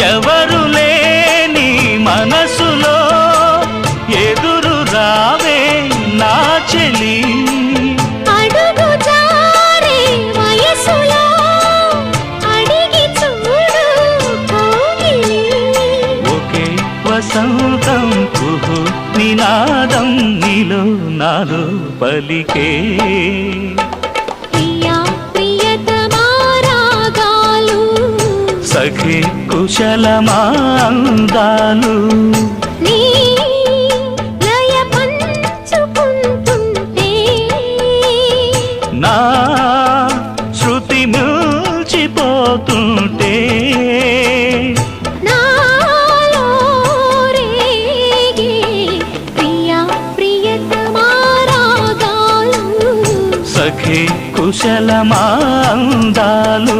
ఎవరు లేని మనసులో ఎదురు రావే నా చెలి అడుగు జారే వయసులో అడిగి చూడు కోగిలి ఒకే వసంతం కుహు నినాదం నీలో నాలో పలికే ప్రియా ప్రియతమా రాగాలు సఖి కుశలమా అందాలు నీ లయ పంచుకుంటుంటే నా శృతి మిల్చిపోతుంటే నాలో రేగే ప్రియా ప్రియతమా రాగాలు సఖి కుశలమా అందాలు